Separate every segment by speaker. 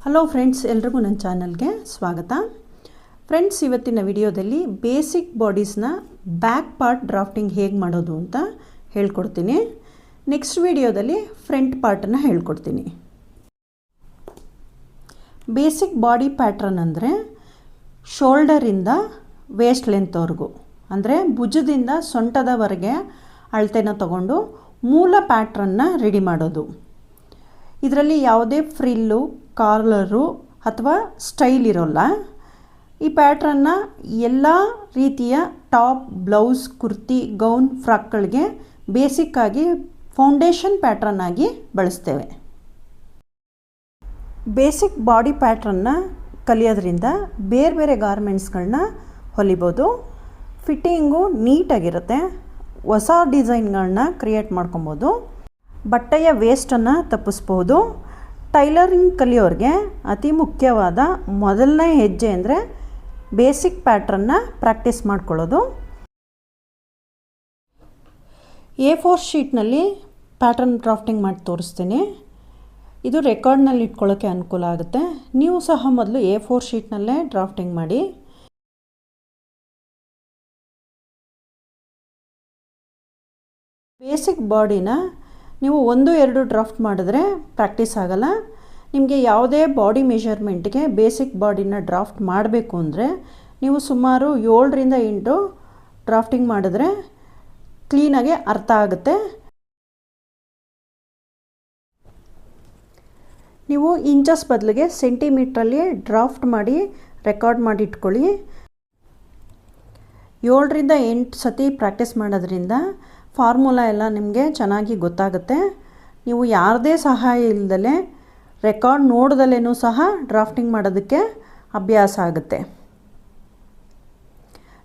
Speaker 1: Hello friends, ಎಲ್ರಿಗೂ ನನ್ನ ಚಾನಲ್ಗೆ ಸ್ವಾಗತ. ಫ್ರೆಂಡ್ಸ್, ಇವತ್ತಿನ ವಿಡಿಯೋದಲ್ಲಿ ಬೇಸಿಕ್ ಬಾಡೀಸ್ನ ಬ್ಯಾಕ್ ಪಾರ್ಟ್ ಡ್ರಾಫ್ಟಿಂಗ್ ಹೇಗೆ ಮಾಡೋದು ಅಂತ ಹೇಳ್ಕೊಡ್ತೀನಿ. ನೆಕ್ಸ್ಟ್ ವಿಡಿಯೋದಲ್ಲಿ ಫ್ರಂಟ್ ಪಾರ್ಟನ್ನು ಹೇಳ್ಕೊಡ್ತೀನಿ. ಬೇಸಿಕ್ ಬಾಡಿ ಪ್ಯಾಟ್ರನ್ ಅಂದರೆ ಶೋಲ್ಡರಿಂದ ವೇಸ್ಟ್ ಲೆಂತ್ವರೆಗೂ, ಅಂದರೆ ಭುಜದಿಂದ ಸೊಂಟದವರೆಗೆ ಅಳತೆನ ತಗೊಂಡು ಮೂಲ ಪ್ಯಾಟ್ರನ್ನ ರೆಡಿ ಮಾಡೋದು. ಇದರಲ್ಲಿ ಯಾವುದೇ ಫ್ರಿಲ್ಲು, ಕಾಲರು ಅಥವಾ ಸ್ಟೈಲ್ ಇರೋಲ್ಲ. ಈ ಪ್ಯಾಟ್ರನ್ನ ಎಲ್ಲ ರೀತಿಯ ಟಾಪ್, ಬ್ಲೌಸ್, ಕುರ್ತಿ, ಗೌನ್, ಫ್ರಾಕ್ಗಳಿಗೆ ಬೇಸಿಕ್ಕಾಗಿ ಫೌಂಡೇಶನ್ ಪ್ಯಾಟ್ರನ್ ಆಗಿ ಬಳಸ್ತೇವೆ. ಬೇಸಿಕ್ ಬಾಡಿ ಪ್ಯಾಟ್ರನ್ನ ಕಲಿಯೋದ್ರಿಂದ ಬೇರೆ ಬೇರೆ ಗಾರ್ಮೆಂಟ್ಸ್ಗಳನ್ನ ಹೊಲಿಬೋದು. ಫಿಟ್ಟಿಂಗು ನೀಟಾಗಿರುತ್ತೆ. ಹೊಸ ಡಿಸೈನ್ಗಳನ್ನ ಕ್ರಿಯೇಟ್ ಮಾಡ್ಕೊಬೋದು. ಬಟ್ಟೆಯ ವೇಸ್ಟನ್ನು ತಪ್ಪಿಸ್ಬೋದು. ಟೈಲರಿಂಗ್ ಕಲಿಯೋರಿಗೆ ಅತಿ ಮುಖ್ಯವಾದ ಮೊದಲನೇ ಹೆಜ್ಜೆ ಅಂದರೆ ಬೇಸಿಕ್ ಪ್ಯಾಟ್ರನ್ನ ಪ್ರಾಕ್ಟೀಸ್ ಮಾಡ್ಕೊಳ್ಳೋದು. A4 ಶೀಟ್ನಲ್ಲಿ ಪ್ಯಾಟ್ರನ್ ಡ್ರಾಫ್ಟಿಂಗ್ ಮಾಡಿ ತೋರಿಸ್ತೀನಿ. ಇದು ರೆಕಾರ್ಡ್ನಲ್ಲಿ ಇಟ್ಕೊಳ್ಳೋಕ್ಕೆ ಅನುಕೂಲ ಆಗುತ್ತೆ. ನೀವು ಸಹ ಮೊದಲು A4 ಶೀಟ್ನಲ್ಲೇ ಡ್ರಾಫ್ಟಿಂಗ್ ಮಾಡಿ. ಬೇಸಿಕ್ ಬಾಡಿನ ನೀವು 1-2 ಡ್ರಾಫ್ಟ್ ಮಾಡಿದ್ರೆ ಪ್ರಾಕ್ಟೀಸ್ ಆಗಲ್ಲ. ನಿಮಗೆ ಯಾವುದೇ ಬಾಡಿ ಮೆಷರ್ಮೆಂಟ್ಗೆ ಬೇಸಿಕ್ ಬಾಡಿನ ಡ್ರಾಫ್ಟ್ ಮಾಡಬೇಕು ಅಂದರೆ ನೀವು ಸುಮಾರು 7-8 ಡ್ರಾಫ್ಟಿಂಗ್ ಮಾಡಿದ್ರೆ ಕ್ಲೀನಾಗಿ ಅರ್ಥ ಆಗುತ್ತೆ. ನೀವು ಇಂಚಸ್ ಬದಲಿಗೆ ಸೆಂಟಿಮೀಟ್ರಲ್ಲಿ ಡ್ರಾಫ್ಟ್ ಮಾಡಿ ರೆಕಾರ್ಡ್ ಮಾಡಿ ಇಟ್ಕೊಳ್ಳಿ. 7-8 ಸತಿ ಪ್ರಾಕ್ಟೀಸ್ ಮಾಡೋದ್ರಿಂದ ಫಾರ್ಮುಲಾ ಎಲ್ಲ ನಿಮಗೆ ಚೆನ್ನಾಗಿ ಗೊತ್ತಾಗುತ್ತೆ. ನೀವು ಯಾರದೇ ಸಹಾಯ ಇಲ್ಲದಲೇ ರೆಕಾರ್ಡ್ ನೋಡ್ದಲೇನೂ ಸಹ ಡ್ರಾಫ್ಟಿಂಗ್ ಮಾಡೋದಕ್ಕೆ ಅಭ್ಯಾಸ ಆಗುತ್ತೆ.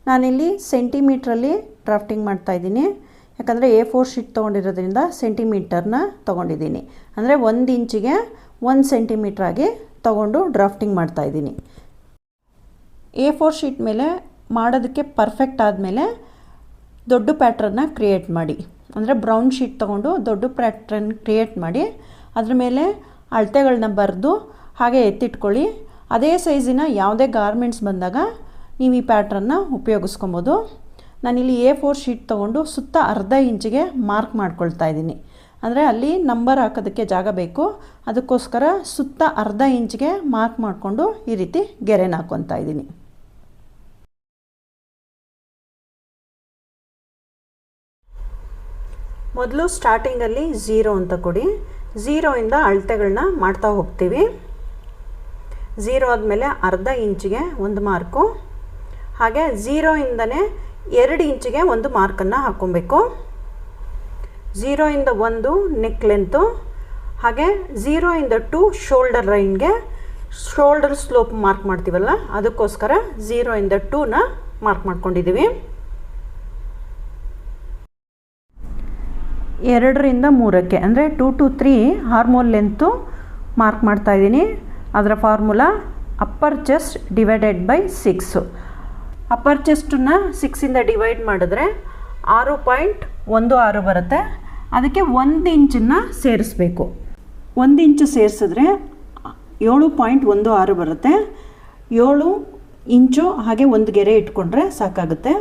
Speaker 1: ನಾನಿಲ್ಲಿ ಸೆಂಟಿಮೀಟ್ರಲ್ಲಿ ಡ್ರಾಫ್ಟಿಂಗ್ ಮಾಡ್ತಾಯಿದ್ದೀನಿ. ಯಾಕಂದರೆ A4 ಶೀಟ್ ತೊಗೊಂಡಿರೋದ್ರಿಂದ ಸೆಂಟಿಮೀಟರ್ನ ತೊಗೊಂಡಿದ್ದೀನಿ. ಅಂದರೆ 1 ಇಂಚಿಗೆ 1 ಸೆಂಟಿಮೀಟ್ರಾಗಿ ತೊಗೊಂಡು ಡ್ರಾಫ್ಟಿಂಗ್ ಮಾಡ್ತಾಯಿದ್ದೀನಿ. A4 ಶೀಟ್ ಮೇಲೆ ಮಾಡೋದಕ್ಕೆ ಪರ್ಫೆಕ್ಟ್ ಆದಮೇಲೆ ದೊಡ್ಡ ಪ್ಯಾಟ್ರನ್ನ ಕ್ರಿಯೇಟ್ ಮಾಡಿ. ಅಂದರೆ ಬ್ರೌನ್ ಶೀಟ್ ತೊಗೊಂಡು ದೊಡ್ಡ ಪ್ಯಾಟ್ರನ್ ಕ್ರಿಯೇಟ್ ಮಾಡಿ ಅದ್ರ ಮೇಲೆ ಅಳತೆಗಳನ್ನ ಬರೆದು ಹಾಗೆ ಎತ್ತಿಟ್ಕೊಳ್ಳಿ. ಅದೇ ಸೈಜಿನ ಯಾವುದೇ ಗಾರ್ಮೆಂಟ್ಸ್ ಬಂದಾಗ ನೀವು ಈ ಪ್ಯಾಟ್ರನ್ನ ಉಪಯೋಗಿಸ್ಕೊಬೋದು. ನಾನಿಲ್ಲಿ A4 ಶೀಟ್ ತೊಗೊಂಡು ಸುತ್ತ ಅರ್ಧ ಇಂಚಿಗೆ ಮಾರ್ಕ್ ಮಾಡ್ಕೊಳ್ತಾ ಇದ್ದೀನಿ. ಅಂದರೆ ಅಲ್ಲಿ ನಂಬರ್ ಹಾಕೋದಕ್ಕೆ ಜಾಗ ಬೇಕು. ಅದಕ್ಕೋಸ್ಕರ ಸುತ್ತ ಅರ್ಧ ಇಂಚಿಗೆ ಮಾರ್ಕ್ ಮಾಡಿಕೊಂಡು ಈ ರೀತಿ ಗೆರೆನ ಹಾಕ್ಕೊತಾ ಇದ್ದೀನಿ. ಮೊದಲು ಸ್ಟಾರ್ಟಿಂಗಲ್ಲಿ 0 ಅಂತ ಕೊಡಿ. 0ಇಂದ ಅಳತೆಗಳನ್ನ ಮಾಡ್ತಾ ಹೋಗ್ತೀವಿ. 0 ಆದಮೇಲೆ ಅರ್ಧ ಇಂಚಿಗೆ 1 ಮಾರ್ಕು, ಹಾಗೆ 0ಇಂದನೇ 2 ಇಂಚಿಗೆ 1 ಮಾರ್ಕನ್ನು ಹಾಕ್ಕೊಬೇಕು. 0ಇಂದ 1 ನೆಕ್ ಲೆಂತು, ಹಾಗೆ 0ಇಂದ 2 ಶೋಲ್ಡರ್ ಲೈನ್ಗೆ ಶೋಲ್ಡರ್ ಸ್ಲೋಪ್ ಮಾರ್ಕ್ ಮಾಡ್ತೀವಲ್ಲ, ಅದಕ್ಕೋಸ್ಕರ 0ಇಂದ 2ನ ಮಾರ್ಕ್ ಮಾಡ್ಕೊಂಡಿದ್ದೀವಿ. 2ರಿಂದ 3ಕ್ಕೆ ಅಂದರೆ 2 to 3 ಆರ್ಮೋಲ್ ಲೆಂತು ಮಾರ್ಕ್ ಮಾಡ್ತಾಯಿದ್ದೀನಿ. ಅದರ formula upper chest divided by 6. Upper ಚೆಸ್ಟನ್ನು 6ಇಂದ ಡಿವೈಡ್ ಮಾಡಿದ್ರೆ 6.16 ಬರುತ್ತೆ. ಅದಕ್ಕೆ 1 ಇಂಚನ್ನು ಸೇರಿಸ್ಬೇಕು. 1 ಇಂಚು ಸೇರಿಸಿದ್ರೆ 7.16 ಬರುತ್ತೆ. 7 ಇಂಚು ಹಾಗೆ 1 ಗೆರೆ ಇಟ್ಕೊಂಡ್ರೆ ಸಾಕಾಗುತ್ತೆ.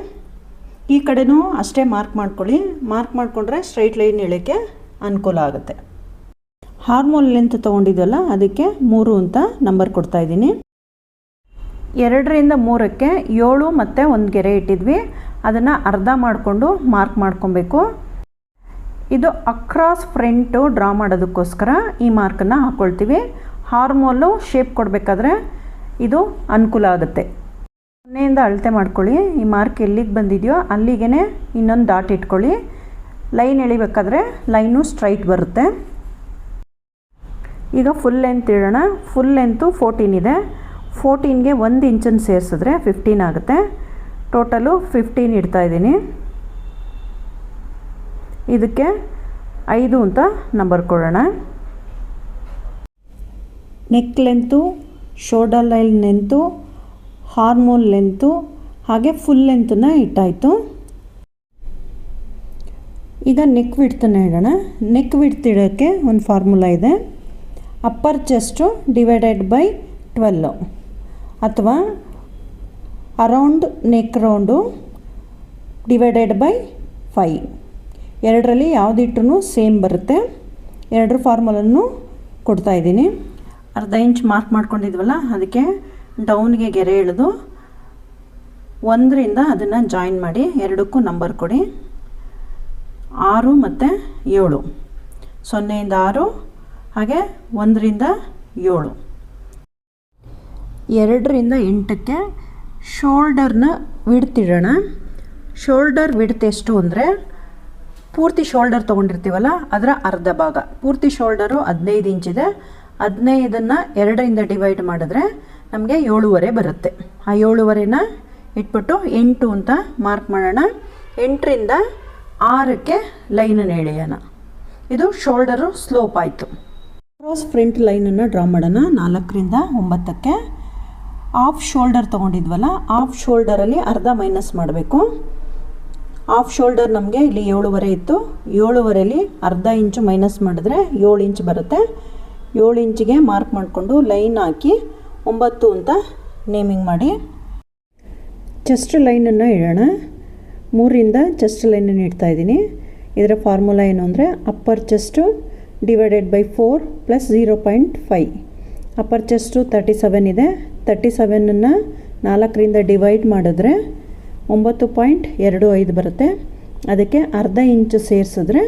Speaker 1: ಈ ಕಡೆನೂ ಅಷ್ಟೇ ಮಾರ್ಕ್ ಮಾಡ್ಕೊಳ್ಳಿ. ಮಾರ್ಕ್ ಮಾಡಿಕೊಂಡ್ರೆ ಸ್ಟ್ರೈಟ್ ಲೈನ್ ಎಳೆಯೋಕ್ಕೆ ಅನುಕೂಲ ಆಗುತ್ತೆ. ಹಾರ್ಮೋಲ್ ಲೆಂತ್ ತೊಗೊಂಡಿದ್ದಲ್ಲ, ಅದಕ್ಕೆ 3 ಅಂತ ನಂಬರ್ ಕೊಡ್ತಾಯಿದ್ದೀನಿ. 2ರಿಂದ 3ಕ್ಕೆ 7 ಮತ್ತು 1 ಗೆರೆ ಇಟ್ಟಿದ್ವಿ. ಅದನ್ನು ಅರ್ಧ ಮಾಡಿಕೊಂಡು ಮಾರ್ಕ್ ಮಾಡ್ಕೊಬೇಕು. ಇದು ಅಕ್ರಾಸ್ ಫ್ರಂಟು ಡ್ರಾ ಮಾಡೋದಕ್ಕೋಸ್ಕರ ಈ ಮಾರ್ಕನ್ನು ಹಾಕ್ಕೊಳ್ತೀವಿ. ಹಾರ್ಮೋಲು ಶೇಪ್ ಕೊಡಬೇಕಾದ್ರೆ ಇದು ಅನುಕೂಲ ಆಗುತ್ತೆ. 0ಇಂದ ಅಳತೆ ಮಾಡ್ಕೊಳ್ಳಿ. ಈ ಮಾರ್ಕ್ ಎಲ್ಲಿಗೆ ಬಂದಿದೆಯೋ ಅಲ್ಲಿಗೆ ಇನ್ನೊಂದು ಡಾಟ್ ಇಟ್ಕೊಳ್ಳಿ. ಲೈನ್ ಎಳಿಬೇಕಾದ್ರೆ ಲೈನು ಸ್ಟ್ರೈಟ್ ಬರುತ್ತೆ. ಈಗ ಫುಲ್ ಲೆಂತ್ ಇಡೋಣ. ಫುಲ್ ಲೆಂತು 14 ಇದೆ. 14ಗೆ 1 ಇಂಚನ್ನು ಸೇರಿಸಿದ್ರೆ 15 ಆಗುತ್ತೆ. ಟೋಟಲು 15 ಇಡ್ತಾಯಿದ್ದೀನಿ. ಇದಕ್ಕೆ 5 ಅಂತ ನಂಬರ್ ಕೊಡೋಣ. Neck length, shoulder line length, armhole length ಹಾಗೆ ಫುಲ್ ಲೆಂತನ್ನು ಇಟ್ಟಾಯಿತು. ಈಗ ನೆಕ್ ವಿಡ್ತನ್ನು ಇಡೋಣ. ನೆಕ್ ವಿಡ್ತ್ ಇಡೋಕ್ಕೆ ಒಂದು ಫಾರ್ಮುಲಾ ಇದೆ. ಅಪ್ಪರ್ ಚೆಸ್ಟು ಡಿವೈಡೆಡ್ ಬೈ 12 ಅಥವಾ around neck round divided by 5. ಎರಡರಲ್ಲಿ ಯಾವುದಿಟ್ರೂ ಸೇಮ್ ಬರುತ್ತೆ. ಎರಡರ ಫಾರ್ಮುಲನ್ನು ಕೊಡ್ತಾಯಿದ್ದೀನಿ. ಅರ್ಧ ಇಂಚ್ ಮಾರ್ಕ್ ಮಾಡ್ಕೊಂಡಿದ್ವಲ್ಲ, ಅದಕ್ಕೆ ಡೌನ್ಗೆ ಗೆರೆ ಎಳೆದು 1ರಿಂದ ಅದನ್ನು ಜಾಯಿನ್ ಮಾಡಿ, ಎರಡಕ್ಕೂ ನಂಬರ್ ಕೊಡಿ. 6 ಮತ್ತು 7, 0ಯಿಂದ 6 ಹಾಗೆ 1ರಿಂದ 7. 2ರಿಂದ 8ಕ್ಕೆ ಶೋಲ್ಡರ್ನ ವಿಡ್ತಿಡೋಣ. ಶೋಲ್ಡರ್ ವಿಡ್ತ್ ಎಷ್ಟು ಅಂದರೆ, ಪೂರ್ತಿ ಶೋಲ್ಡರ್ ತೊಗೊಂಡಿರ್ತೀವಲ್ಲ ಅದರ ಅರ್ಧ ಭಾಗ. ಪೂರ್ತಿ ಶೋಲ್ಡರು 15 ಇಂಚಿದೆ. 15ನ್ನು 2ರಿಂದ ಡಿವೈಡ್ ಮಾಡಿದ್ರೆ ನಮಗೆ 7.5 ಬರುತ್ತೆ. ಆ 7.5ನ ಇಟ್ಬಿಟ್ಟು 8 ಅಂತ ಮಾರ್ಕ್ ಮಾಡೋಣ. 8ರಿಂದ 6ಕ್ಕೆ ಲೈನನ್ನು ಎಳೆಯೋಣ. ಇದು ಶೋಲ್ಡರು ಸ್ಲೋಪ್ ಆಯಿತು. ಕ್ರಾಸ್ ಫ್ರಂಟ್ ಲೈನನ್ನು ಡ್ರಾ ಮಾಡೋಣ. 4ರಿಂದ 9ಕ್ಕೆ ಹಾಫ್ ಶೋಲ್ಡರ್ ತೊಗೊಂಡಿದ್ವಲ್ಲ, ಹಾಫ್ ಶೋಲ್ಡರಲ್ಲಿ ಅರ್ಧ ಮೈನಸ್ ಮಾಡಬೇಕು. ಹಾಫ್ ಶೋಲ್ಡರ್ ನಮಗೆ ಇಲ್ಲಿ 7.5 ಇತ್ತು. 7.5ರಲ್ಲಿ ಅರ್ಧ ಇಂಚು ಮೈನಸ್ ಮಾಡಿದ್ರೆ 7 ಇಂಚ್ ಬರುತ್ತೆ. 7 ಇಂಚಿಗೆ ಮಾರ್ಕ್ ಮಾಡಿಕೊಂಡು ಲೈನ್ ಹಾಕಿ 9 ಅಂತ ನೇಮಿಂಗ್ ಮಾಡಿ. ಚೆಸ್ಟ್ ಲೈನನ್ನು ಇಡೋಣ. 3ರಿಂದ ಚೆಸ್ಟ್ ಲೈನನ್ನು ಇಡ್ತಾಯಿದ್ದೀನಿ. ಇದರ ಫಾರ್ಮುಲಾ ಏನು ಅಂದರೆ, upper chest divided by 4 plus 0.5. Upper chest 37 ಇದೆ. 37ನ್ನು 4ರಿಂದ ಡಿವೈಡ್ ಮಾಡಿದ್ರೆ 9.25 ಬರುತ್ತೆ. ಅದಕ್ಕೆ ಅರ್ಧ ಇಂಚು ಸೇರಿಸಿದ್ರೆ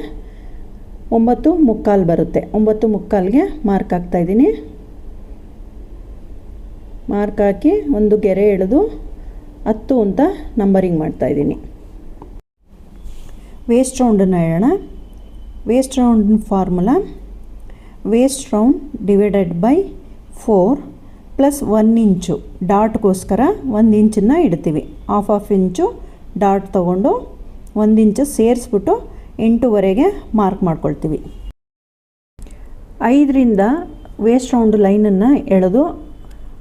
Speaker 1: 9.25 ಬರುತ್ತೆ. 9.25ಗೆ ಮಾರ್ಕ್ ಹಾಕ್ತಾಯಿದ್ದೀನಿ. ಮಾರ್ಕ್ ಹಾಕಿ ಒಂದು ಗೆರೆ ಎಳೆದು 10 ಅಂತ ನಂಬರಿಂಗ್ ಮಾಡ್ತಾಯಿದ್ದೀನಿ. ವೇಸ್ಟ್ ರೌಂಡನ್ನು ಹೇಳೋಣ. ವೇಸ್ಟ್ ರೌಂಡಿನ formula waist round divided by 4 plus 1 inch ಡಾಟ್ಗೋಸ್ಕರ 1 ಇಂಚನ್ನು ಇಡ್ತೀವಿ. ಹಾಫ್ ಇಂಚು ಡಾಟ್ ತೊಗೊಂಡು 1 ಇಂಚು ಸೇರಿಸ್ಬಿಟ್ಟು 8.5ಗೆ ಮಾರ್ಕ್ ಮಾಡ್ಕೊಳ್ತೀವಿ. 5ರಿಂದ ವೇಸ್ಟ್ ರೌಂಡ್ ಲೈನನ್ನು ಎಳೆದು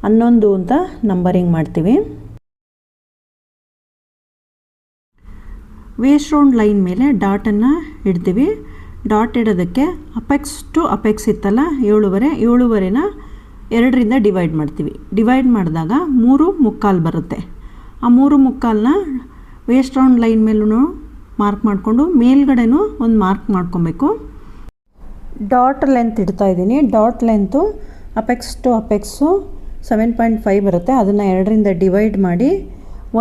Speaker 1: 11 ಅಂತ ನಂಬರಿಂಗ್ ಮಾಡ್ತೀವಿ. ವೇಸ್ಟ್ ರೌಂಡ್ ಲೈನ್ ಮೇಲೆ ಡಾಟನ್ನು ಇಡ್ತೀವಿ. ಡಾಟ್ ಇಡೋದಕ್ಕೆ ಅಪೆಕ್ಸ್ ಟು ಅಪೆಕ್ಸ್ ಇತ್ತಲ್ಲ 7.5ನ 2ರಿಂದ ಡಿವೈಡ್ ಮಾಡ್ತೀವಿ. ಡಿವೈಡ್ ಮಾಡಿದಾಗ 3.25 ಬರುತ್ತೆ. ಆ 3.25ನ ವೇಸ್ಟ್ ರೌಂಡ್ ಲೈನ್ ಮೇಲೂ ಮಾರ್ಕ್ ಮಾಡಿಕೊಂಡು ಮೇಲ್ಗಡೆನೂ ಒಂದು ಮಾರ್ಕ್ ಮಾಡ್ಕೊಬೇಕು. ಡಾಟ್ ಲೆಂತ್ ಇಡ್ತಾಯಿದ್ದೀನಿ. ಡಾಟ್ ಲೆಂತು ಅಪೆಕ್ಸ್ ಟು ಅಪೆಕ್ಸು 7.5 ಬರುತ್ತೆ. ಅದನ್ನು 2ರಿಂದ ಡಿವೈಡ್ ಮಾಡಿ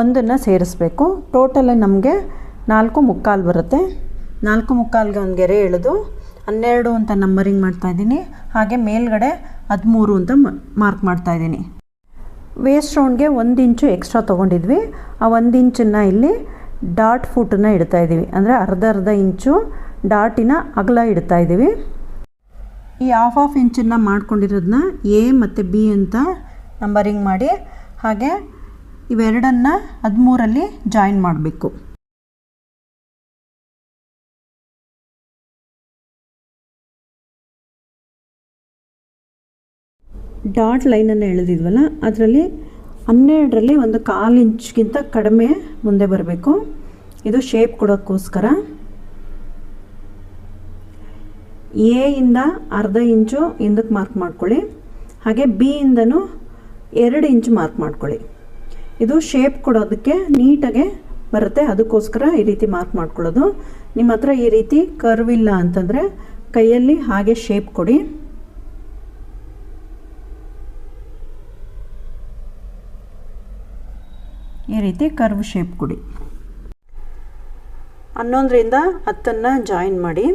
Speaker 1: 1ನ್ನು ಸೇರಿಸ್ಬೇಕು. ಟೋಟಲ್ ನಮಗೆ 4.25 ಬರುತ್ತೆ. 4.25ಗೆ ಒಂದು ಗೆರೆ ಎಳೆದು 12 ಅಂತ ನಂಬರಿಂಗ್ ಮಾಡ್ತಾಯಿದ್ದೀನಿ. ಹಾಗೆ ಮೇಲ್ಗಡೆ 13 ಅಂತ ಮಾರ್ಕ್ ಮಾಡ್ತಾಯಿದ್ದೀನಿ. ವೇಸ್ಟ್ ರೌಂಡ್ಗೆ 1 ಇಂಚು ಎಕ್ಸ್ಟ್ರಾ ತೊಗೊಂಡಿದ್ವಿ. ಆ 1 ಇಂಚನ್ನು ಇಲ್ಲಿ ಡಾಟ್ ಫುಟನ್ನು ಇಡ್ತಾಯಿದ್ದೀವಿ. ಅಂದರೆ ಅರ್ಧ ಇಂಚು ಡಾಟಿನ ಅಗಲ ಇಡ್ತಾಯಿದ್ದೀವಿ. ಈ ಹಾಫ್ ಇಂಚನ್ನು ಮಾಡ್ಕೊಂಡಿರೋದನ್ನ ಎ ಮತ್ತು ಬಿ ಅಂತ ನಂಬರಿಂಗ್ ಮಾಡಿ, ಹಾಗೆ ಇವೆರಡನ್ನು 13ರಲ್ಲಿ ಜಾಯಿನ್ ಮಾಡಬೇಕು. ಡಾಟ್ ಲೈನನ್ನು ಎಳೆದಿದ್ವಲ್ಲ, ಅದರಲ್ಲಿ 12ರಲ್ಲಿ ಒಂದು 1/4 ಇಂಚ್ಗಿಂತ ಕಡಿಮೆ ಮುಂದೆ ಬರಬೇಕು. ಇದು ಶೇಪ್ ಕೊಡೋಕ್ಕೋಸ್ಕರ ಎ ಇಂದ ಅರ್ಧ ಇಂಚು ಹಿಂದಕ್ಕೆ ಮಾರ್ಕ್ ಮಾಡ್ಕೊಳ್ಳಿ. ಹಾಗೆ ಬಿ ಇಂದನೂ 2 ಇಂಚು ಮಾರ್ಕ್ ಮಾಡ್ಕೊಳ್ಳಿ. ಇದು ಶೇಪ್ ಕೊಡೋದಕ್ಕೆ ನೀಟಾಗೆ ಬರುತ್ತೆ. ಅದಕ್ಕೋಸ್ಕರ ಈ ರೀತಿ ಮಾರ್ಕ್ ಮಾಡ್ಕೊಳ್ಳೋದು. ನಿಮ್ಮ ಹತ್ರ ಈ ರೀತಿ ಕರ್ವ್ ಇಲ್ಲ ಅಂತಂದರೆ ಕೈಯಲ್ಲಿ ಹಾಗೆ ಶೇಪ್ ಕೊಡಿ. ಈ ರೀತಿ ಕರ್ವ್ ಶೇಪ್ ಕೊಡಿ. 11ರಿಂದ 10ನ್ನು ಜಾಯಿನ್ ಮಾಡಿ.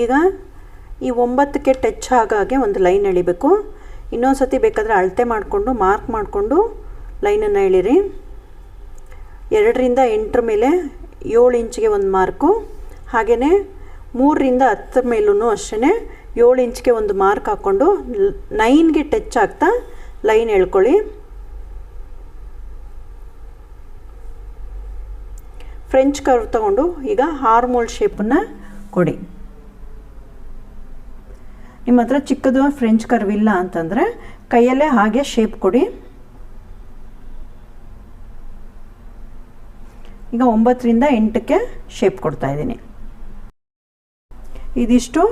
Speaker 1: ಈಗ ಈ 9ಕ್ಕೆ ಟಚ್ ಆಗಾಗೆ ಒಂದು ಲೈನ್ ಎಳಿಬೇಕು. ಇನ್ನೊಂದು ಸತಿ ಬೇಕಾದರೆ ಅಳತೆ ಮಾಡಿಕೊಂಡು ಮಾರ್ಕ್ ಮಾಡಿಕೊಂಡು ಲೈನನ್ನು ಎಳೀರಿ. 2ರಿಂದ 8 ಮೇಲೆ 7 ಇಂಚಿಗೆ ಒಂದು ಮಾರ್ಕು, ಹಾಗೆಯೇ 3ರಿಂದ 10 ಮೇಲೂ ಅಷ್ಟೇ 7 ಇಂಚಿಗೆ ಒಂದು ಮಾರ್ಕ್ ಹಾಕ್ಕೊಂಡು 9ಗೆ ಟಚ್ ಆಗ್ತಾ ಲೈನ್ ಎಳ್ಕೊಳ್ಳಿ. ಫ್ರೆಂಚ್ ಕರ್ವ್ ತಗೊಂಡು ಈಗ ಹಾರ್ಮೋಲ್ ಶೇಪನ್ನು ಕೊಡಿ. ನಿಮ್ಮ ಹತ್ರ ಚಿಕ್ಕದು ಫ್ರೆಂಚ್ ಕರ್ವ್ ಇಲ್ಲ ಅಂತಂದರೆ ಕೈಯಲ್ಲೇ ಹಾಗೆ ಶೇಪ್ ಕೊಡಿ. ಈಗ 9ರಿಂದ 8ಕ್ಕೆ ಶೇಪ್ ಕೊಡ್ತಾ ಇದ್ದೀನಿ. ಇದಿಷ್ಟು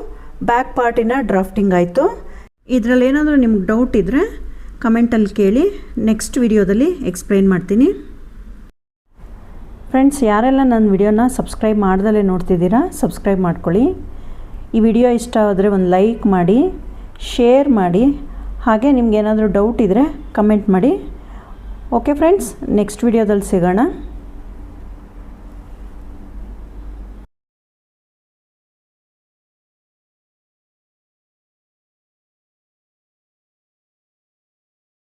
Speaker 1: ಬ್ಯಾಕ್ ಪಾರ್ಟಿನ ಡ್ರಾಫ್ಟಿಂಗ್ ಆಯಿತು. ಇದರಲ್ಲಿ ಏನಾದರೂ ನಿಮ್ಗೆ ಡೌಟ್ ಇದ್ದರೆ ಕಮೆಂಟಲ್ಲಿ ಕೇಳಿ, ನೆಕ್ಸ್ಟ್ ವಿಡಿಯೋದಲ್ಲಿ ಎಕ್ಸ್ಪ್ಲೈನ್ ಮಾಡ್ತೀನಿ. ಫ್ರೆಂಡ್ಸ್, ಯಾರೆಲ್ಲ ನನ್ನ ವಿಡಿಯೋನ ಸಬ್ಸ್ಕ್ರೈಬ್ ಮಾಡ್ದಲೇ ನೋಡ್ತಿದ್ದೀರಾ, ಸಬ್ಸ್ಕ್ರೈಬ್ ಮಾಡ್ಕೊಳ್ಳಿ. ಈ ವಿಡಿಯೋ ಇಷ್ಟ ಆದರೆ ಒಂದು ಲೈಕ್ ಮಾಡಿ, ಶೇರ್ ಮಾಡಿ, ಹಾಗೆ ನಿಮ್ಗೆ ಏನಾದರೂ ಡೌಟ್ ಇದ್ದರೆ ಕಮೆಂಟ್ ಮಾಡಿ. ಓಕೆ ಫ್ರೆಂಡ್ಸ್, ನೆಕ್ಸ್ಟ್ ವಿಡಿಯೋದಲ್ಲಿ ಸಿಗೋಣ.